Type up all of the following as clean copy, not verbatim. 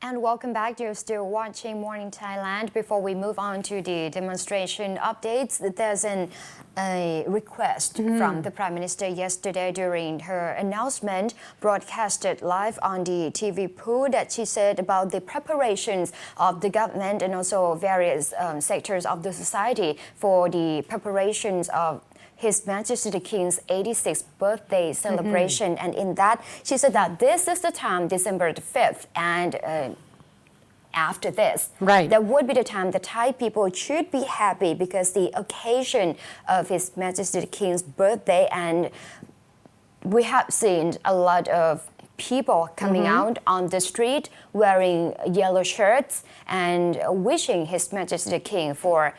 And welcome back. You're still watching Morning Thailand. Before we move on to the demonstration updates, there's a request from the Prime Minister yesterday during her announcement broadcasted live on the TV pool that she said about the preparations of the government and also various sectors of the society for the preparations of His Majesty the King's 86th birthday celebration. And in that, she said that this is the time, December the 5th, and after this, that would be the time the Thai people should be happy because the occasion of His Majesty the King's birthday, and we have seen a lot of people coming out on the street wearing yellow shirts and wishing His Majesty the King for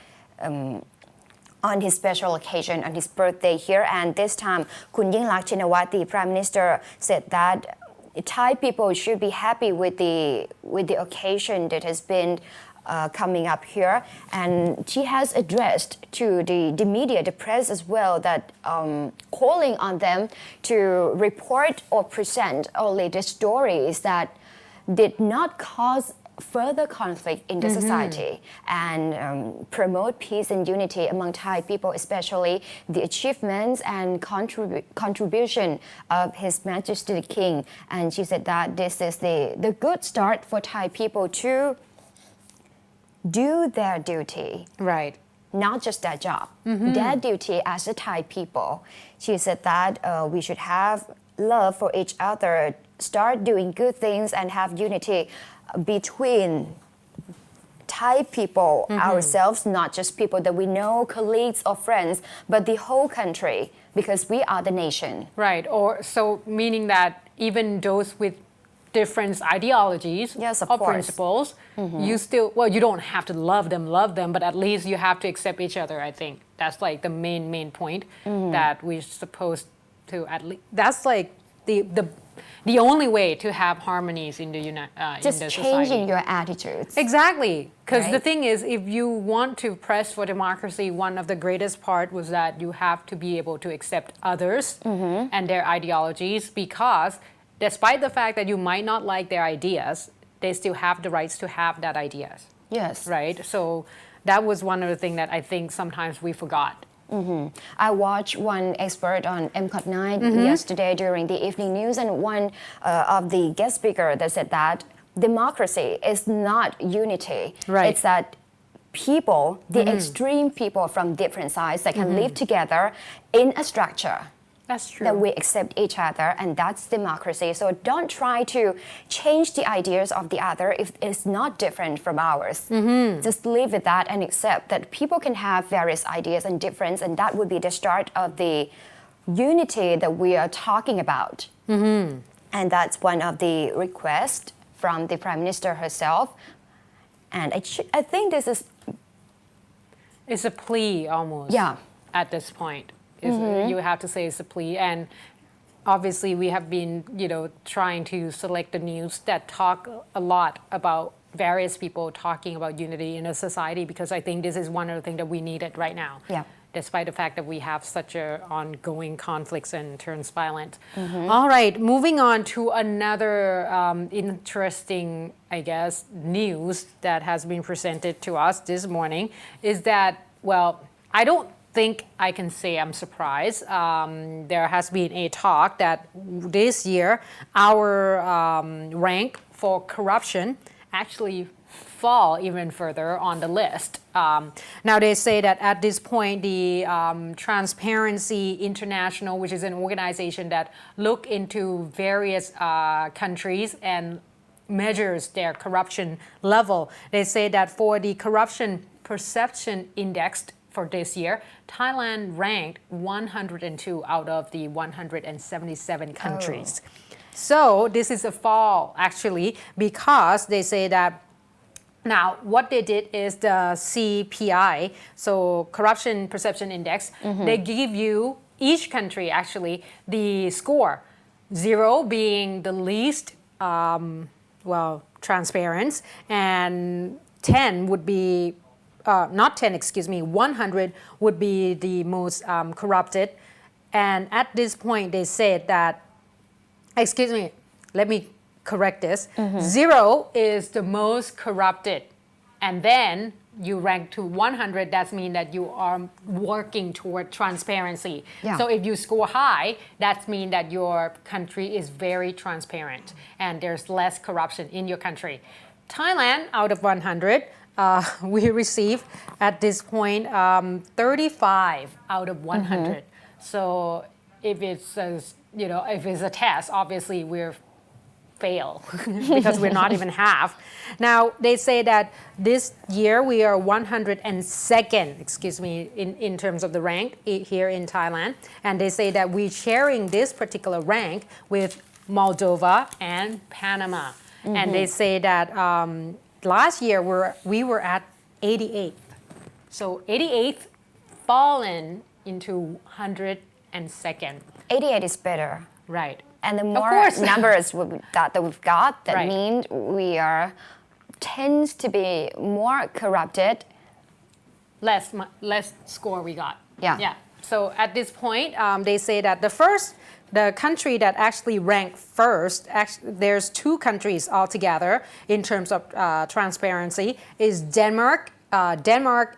on his special occasion, on his birthday here. And this time, Kun Yingluck Shinawatra, the Prime Minister, said that Thai people should be happy with the occasion that has been coming up here. And she has addressed to the media, the press as well, that calling on them to report or present only the stories that did not cause further conflict in the society and promote peace and unity among Thai people, especially the achievements and contribution of His Majesty the King. And she said that this is the good start for Thai people to do their duty. Right. Not just their job, their duty as a Thai people. She said that we should have love for each other, start doing good things and have unity between Thai people ourselves, not just people that we know, colleagues or friends, but the whole country, because we are the nation. Right. Or so meaning that even those with different ideologies or principles, you still, well, you don't have to love them, but at least you have to accept each other. I think that's like the main point that we're supposed to at least. That's like the only way to have harmonies in the just in the changing society. your attitudes. Exactly, because the thing is, if you want to press for democracy, one of the greatest part was that you have to be able to accept others and their ideologies, because despite the fact that you might not like their ideas, they still have the rights to have that ideas. Yes. Right. So that was one of the things that I think sometimes we forgot. I watched one expert on MCOT9 yesterday during the evening news, and one of the guest speaker that said that democracy is not unity. Right. It's that people, the extreme people from different sides that can live together in a structure. That's true. That we accept each other, and that's democracy. So don't try to change the ideas of the other if it's not different from ours. Just live with that and accept that people can have various ideas and difference, and that would be the start of the unity that we are talking about. And that's one of the requests from the Prime Minister herself. And I think this is... It's a plea almost. Yeah. At this point. You have to say it's a plea, and obviously we have been, trying to select the news that talk a lot about various people talking about unity in a society, because I think this is one of the things that we needed right now. Yeah. Despite the fact that we have such a ongoing conflicts and turns violent. All right, moving on to another interesting, I guess, news that has been presented to us this morning is that, well, I don't think I can say I'm surprised. There has been a talk that this year our rank for corruption actually fall even further on the list. Now they say that at this point the Transparency International, which is an organization that look into various countries and measures their corruption level, they say that for the corruption perception index for this year, Thailand ranked 102 out of the 177 countries. So this is a fall actually, because they say that now what they did is the CPI, so Corruption Perception Index, they give you each country actually the score, 0 being the least transparent, and 10 would be 100 would be the most corrupted. And at this point, they said that, let me correct this. 0 is the most corrupted. And then you rank to 100, that means that you are working toward transparency. Yeah. So if you score high, that means that your country is very transparent and there's less corruption in your country. Thailand, out of 100, we receive at this point 35 out of 100. So if it's a test, obviously we're fail because we're not even half. Now they say that this year we are 102nd, in terms of the rank here in Thailand, and they say that we're sharing this particular rank with Moldova and Panama, and they say that last year we were at 88th, so 88th fallen into 102nd. 88 is better. Right. And the more numbers that we've got, that Right. means we tends to be more corrupted. Less score we got. Yeah. So at this point, they say that the country that actually ranked first, there's 2 countries altogether in terms of transparency, is Denmark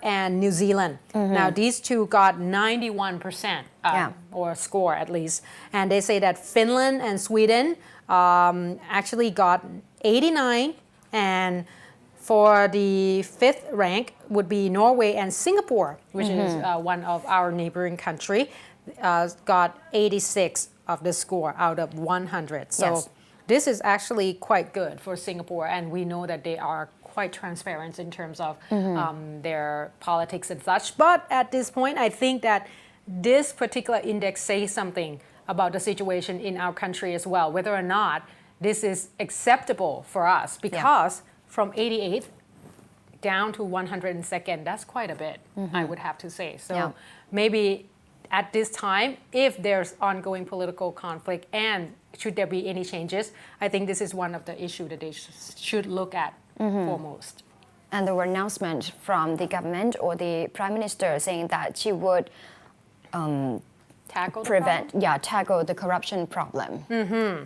and New Zealand. Now these 2 got 91% or score at least, and they say that Finland and Sweden actually got 89, and for the 5th rank would be Norway and Singapore, which is one of our neighboring country, got 86 of the score out of 100. So Yes. this is actually quite good for Singapore, and we know that they are quite transparent in terms of their politics and such. But at this point, I think that this particular index says something about the situation in our country as well, whether or not this is acceptable for us, because from 88th down to 102nd, that's quite a bit, I would have to say. So maybe at this time, if there's ongoing political conflict and should there be any changes, I think this is one of the issues that they should look at foremost. And there were announcements from the government or the prime minister saying that she would Tackle the tackle the corruption problem.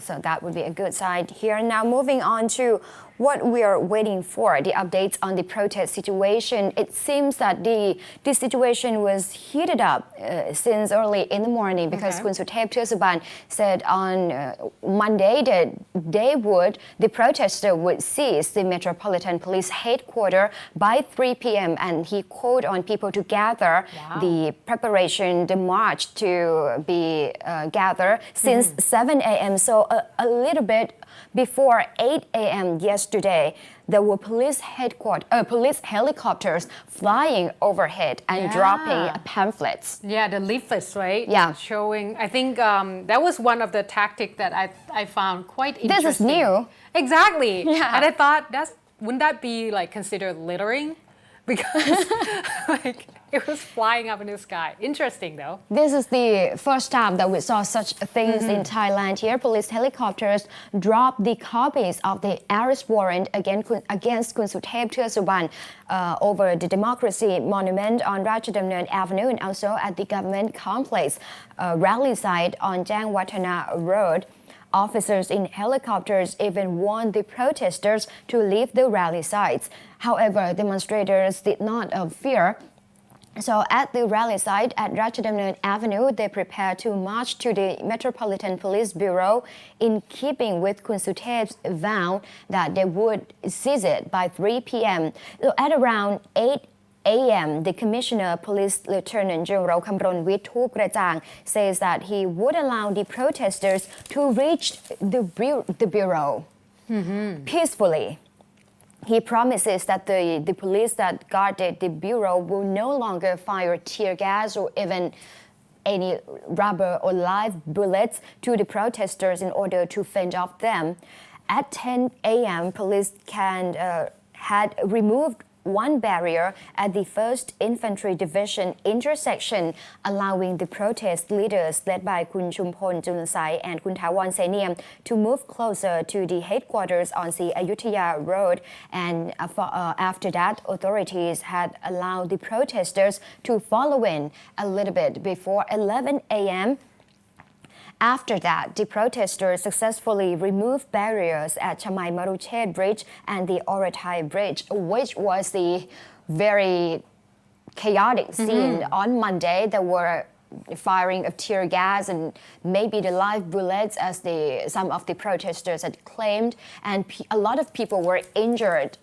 So that would be a good side here. Now moving on to what we are waiting for, the updates on the protest situation. It seems that the situation was heated up since early in the morning because Kun Suthep Suban said on Monday that the protester would seize the Metropolitan Police headquarters by 3 p.m. and he called on people to gather the preparation, the march to be gathered since 7 a.m. So a little bit before 8 a.m. yesterday, there were police helicopters flying overhead and dropping pamphlets. Yeah, the leaflets, right? Yeah. Showing, I think that was one of the tactics that I found quite interesting. This is new. Exactly. Yeah. And I thought, wouldn't that be like considered littering? Because like it was flying up in the sky. Interesting though. This is the first time that we saw such things in Thailand. Here, police helicopters dropped the copies of the arrest warrant against Kun Suthep Suban over the Democracy Monument on Ratchadamnern Avenue and also at the government complex rally site on Jangwatthana Road. Officers in helicopters even warned the protesters to leave the rally sites. However, demonstrators did not fear. So at the rally site at Ratchadamnern Avenue, they prepared to march to the Metropolitan Police Bureau in keeping with Kun Suthep's vow that they would seize it by 3 p.m. So at around 8 a.m., the Commissioner Police Lieutenant General Kamron Witthupkrachang says that he would allow the protesters to reach the bureau peacefully. He promises that the police that guarded the bureau will no longer fire tear gas or even any rubber or live bullets to the protesters in order to fend off them. At 10 a.m., police had removed one barrier at the 1st Infantry Division intersection, allowing the protest leaders led by Kun Chumpon Junansai and Kun Thawan Sainiam to move closer to the headquarters on the Ayutthaya Road. And after that, authorities had allowed the protesters to follow in a little bit before 11 a.m. After that, the protesters successfully removed barriers at Chamai Maruchet Bridge and the Oratai Bridge, which was the very chaotic scene. On Monday, there were firing of tear gas and maybe the live bullets, as some of the protesters had claimed, and a lot of people were injured.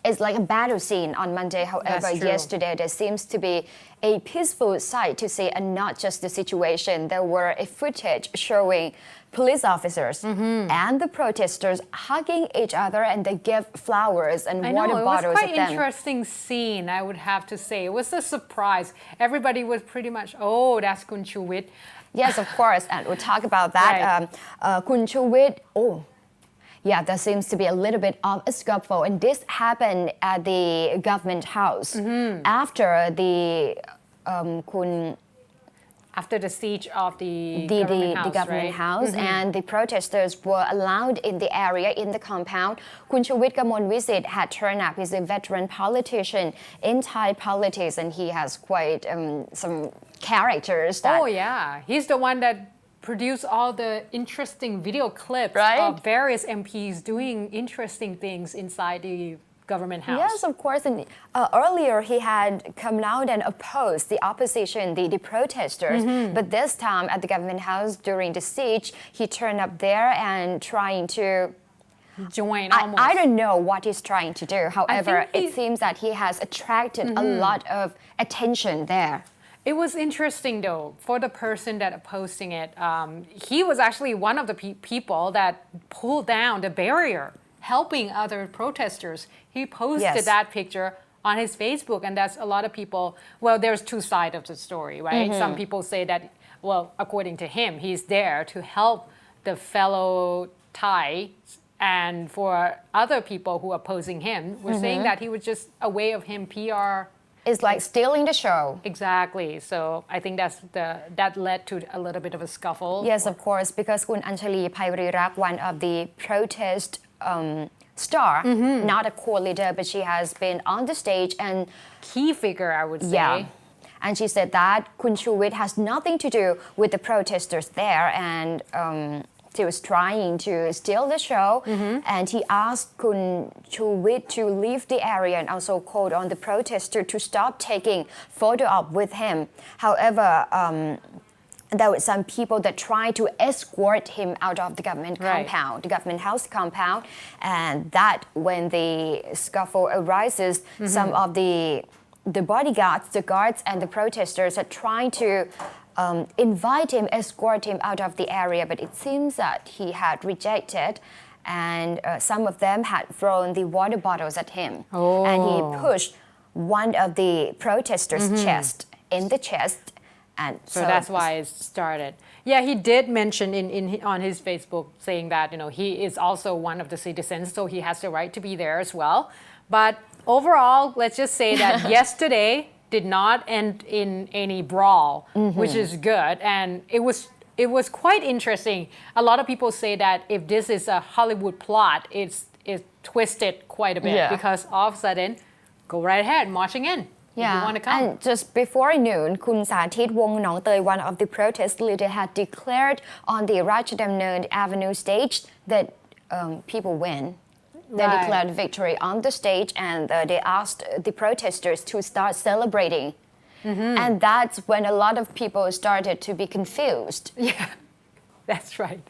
It's like a battle scene on Monday. However, yesterday there seems to be a peaceful sight to see, and not just the situation. There were a footage showing police officers and the protesters hugging each other, and they give flowers and water bottles at them. It was quite an interesting scene, I would have to say. It was a surprise. Everybody was pretty much, oh, that's Kun Chuwit. Yes, of course, and we'll talk about that. Kun Chuwit, yeah, there seems to be a little bit of a scuffle, and this happened at the government house after the after the siege of the government house, and the protesters were allowed in the area, in the compound. Kun Chuwit Kamonwisit had turned up. He's a veteran politician in Thai politics, and he has quite some characters. Oh yeah, he's the one that produced all the interesting video clips of various MPs doing interesting things inside the government house. Yes, of course. And earlier he had come out and opposed the opposition, the protesters. But this time at the government house during the siege, he turned up there and trying to join. I don't know what he's trying to do. However, it seems that he has attracted a lot of attention there. It was interesting though, for the person that opposing it. He was actually one of the people that pulled down the barrier, helping other protesters. He posted that picture on his Facebook, and that's a lot of people. Well, there's two sides of the story, right? Some people say that, well, according to him, he's there to help the fellow Thai, and for other people who are opposing him, were saying that he was just a way of him PR. It's like stealing the show. Exactly. So I think that led to a little bit of a scuffle. Yes, of course, because Kun Anchali Paivarirak, one of the protest star, not a core leader, but she has been on the stage and key figure, I would say. Yeah. And she said that Kun Chuwit has nothing to do with the protesters there, and he was trying to steal the show, and he asked Kun Chuwit to leave the area and also called on the protester to stop taking photo op with him. However, there were some people that tried to escort him out of the government compound, the government house compound, and that when the scuffle arises, some of the bodyguards, the guards, and the protesters are trying to invite him, escort him out of the area, but it seems that he had rejected, and some of them had thrown the water bottles at him, and he pushed one of the protesters' in the chest, and so that's why it started. Yeah, he did mention on his Facebook saying that he is also one of the citizens, so he has the right to be there as well. But overall, let's just say that yesterday did not end in any brawl, which is good. And it was quite interesting. A lot of people say that if this is a Hollywood plot, it's twisted quite a bit because all of a sudden, go right ahead, marching in. If you want to come. And just before noon, Kun Sathit Wong Nong Tei, one of the protest leaders, had declared on the Rajadamnern Avenue stage that people win. They declared victory on the stage, and they asked the protesters to start celebrating. And that's when a lot of people started to be confused. Yeah, that's right.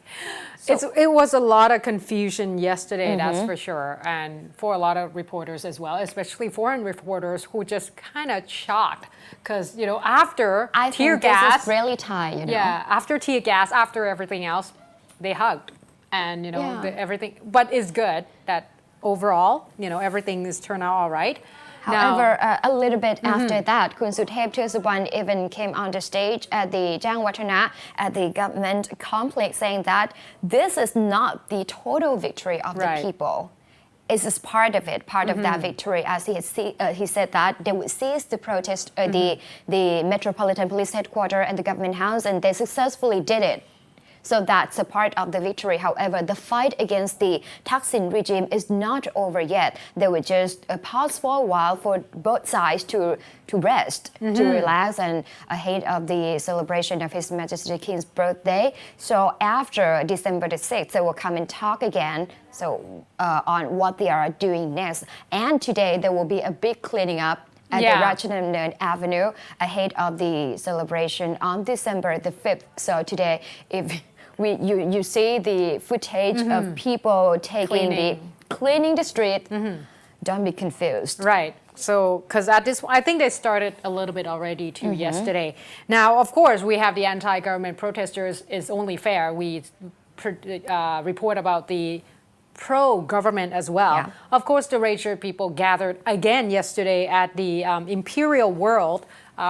It was a lot of confusion yesterday, that's for sure, and for a lot of reporters as well, especially foreign reporters who just kind of shocked because after tear gas, this is really Thai, Yeah, after tear gas, after everything else, they hugged. And everything, but it's good that overall, everything is turned out all right. However, a little bit after that, Kun Suthep Thusuban even came on the stage at the Jangwatana at the government complex, saying that this is not the total victory of the people. It's just part of it, part of that victory. As he said that they would seize the protest, the Metropolitan Police Headquarters and the government house, and they successfully did it. So that's a part of the victory. However, the fight against the Thaksin regime is not over yet. They will just pause for a while for both sides to rest, to relax, and ahead of the celebration of His Majesty the King's birthday. So after December the 6th, they will come and talk again on what they are doing next. And today there will be a big cleaning up at the Ratchanamnern Avenue ahead of the celebration on December the 5th. So today, if you see the footage of people cleaning the street, don't be confused. Right. So, because at this, I think they started a little bit already too yesterday. Now, of course, we have the anti-government protesters. It's only fair we report about the pro-government as well. Yeah. Of course, the red shirt people gathered again yesterday at the Imperial World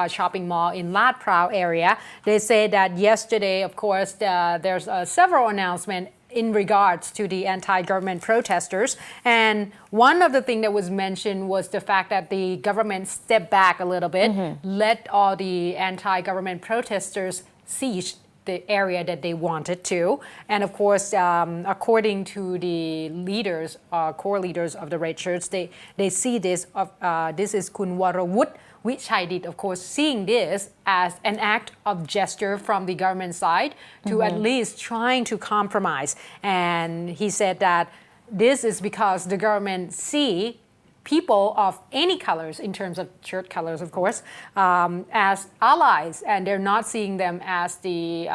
shopping mall in Lat Phrao area. They say that yesterday, of course, there's several announcements in regards to the anti-government protesters. And one of the things that was mentioned was the fact that the government stepped back a little bit, let all the anti-government protesters siege the area that they wanted to. And of course, according to the leaders, core leaders of the red shirts, they see this, this is Kun Warawut, which I did, of course, seeing this as an act of gesture from the government side to at least trying to compromise. And he said that this is because the government see people of any colors, in terms of shirt colors, of course, as allies, and they're not seeing them as the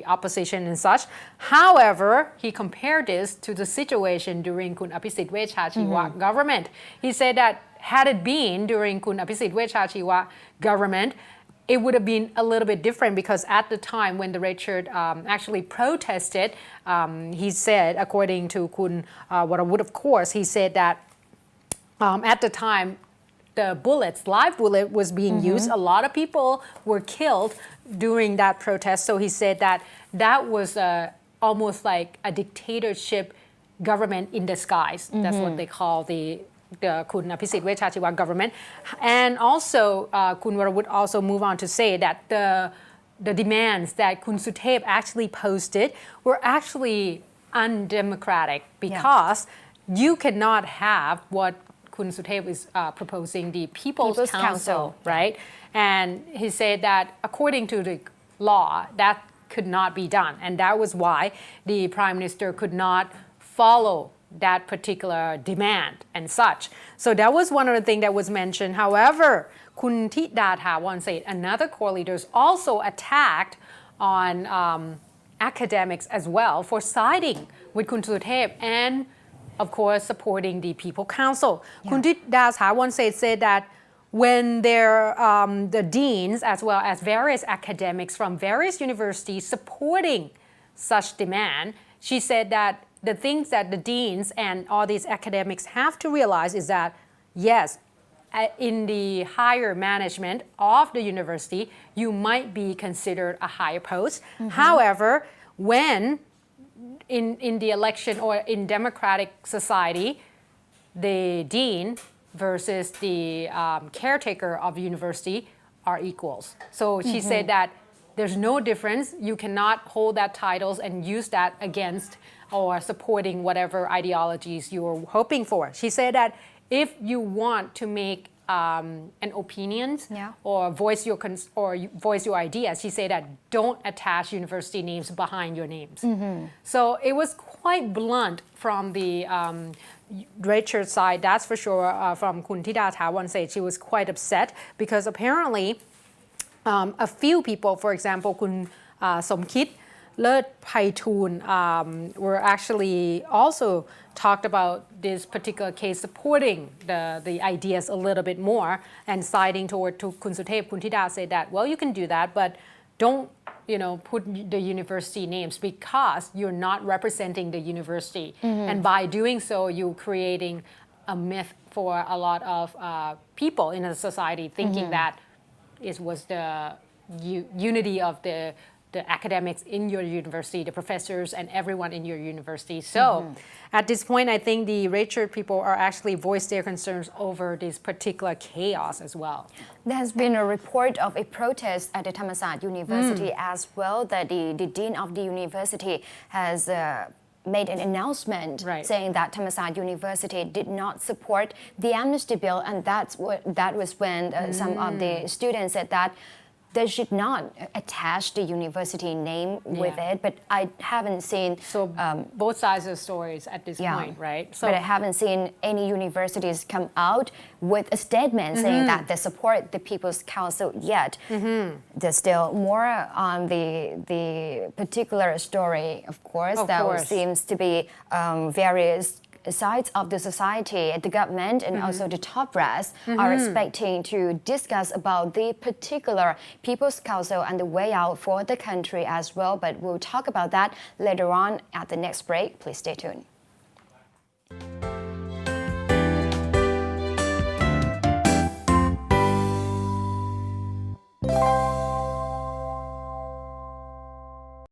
opposition and such. However, he compared this to the situation during Kun Apisit Vechachiwa government. He said that had it been during Kun Apisit Vechachiwa government, it would have been a little bit different, because at the time when the red shirt actually protested, he said, according to Kun Warawut, of course, he said that at the time, the live bullet was being used. A lot of people were killed during that protest. So he said that that was almost like a dictatorship government in disguise. That's what they call the Kun Apisit Vechachiwa government. And also, Kun Warawut also move on to say that the demands that Kun Suthep actually posted were actually undemocratic, because you cannot have what Kun Suthep is proposing, the People's Council, right? And he said that according to the law, that could not be done. And that was why the Prime Minister could not follow that particular demand and such. So that was one of the things that was mentioned. However, Kun Thida Thawanset, another core leaders, also attacked on academics as well for siding with Kun Suthep and of course, supporting the People Council. Kun Thida Thawanset said that when the deans as well as various academics from various universities supporting such demand, she said that the things that the deans and all these academics have to realize is that, yes, in the higher management of the university, you might be considered a higher post. However, when in the election or in democratic society, the dean versus the caretaker of the university are equals. So she said that there's no difference. You cannot hold that titles and use that against or supporting whatever ideologies you're hoping for. She said that if you want to make an opinion or voice your ideas, she said that don't attach university names behind your names. So it was quite blunt from the red shirt side, that's for sure. From Kun Thida Thawanset, she was quite upset because apparently a few people, for example, Kun Somkit Lerth Paitun, were actually also talked about this particular case, supporting the ideas a little bit more and siding toward Kun Suthep. Kun Thida said that, well, you can do that, but don't put the university names, because you're not representing the university. And by doing so, you're creating a myth for a lot of people in a society, thinking that it was the unity of the the academics in your university, the professors and everyone in your university. So at this point, I think the Richard people are actually voiced their concerns over this particular chaos as well. There has been a report of a protest at the Thammasat University as well, that the dean of the university has made an announcement saying that Thammasat University did not support the amnesty bill, and that was when some of the students said that they should not attach the university name with it, but I haven't seen... So both sides of the stories at this point, right? So, but I haven't seen any universities come out with a statement saying that they support the People's Council yet. There's still more on the particular story, of course. There seems to be various sides of the society, the government, and also the top brass are expecting to discuss about the particular People's Council and the way out for the country as well. But we'll talk about that later on at the next break. Please stay tuned.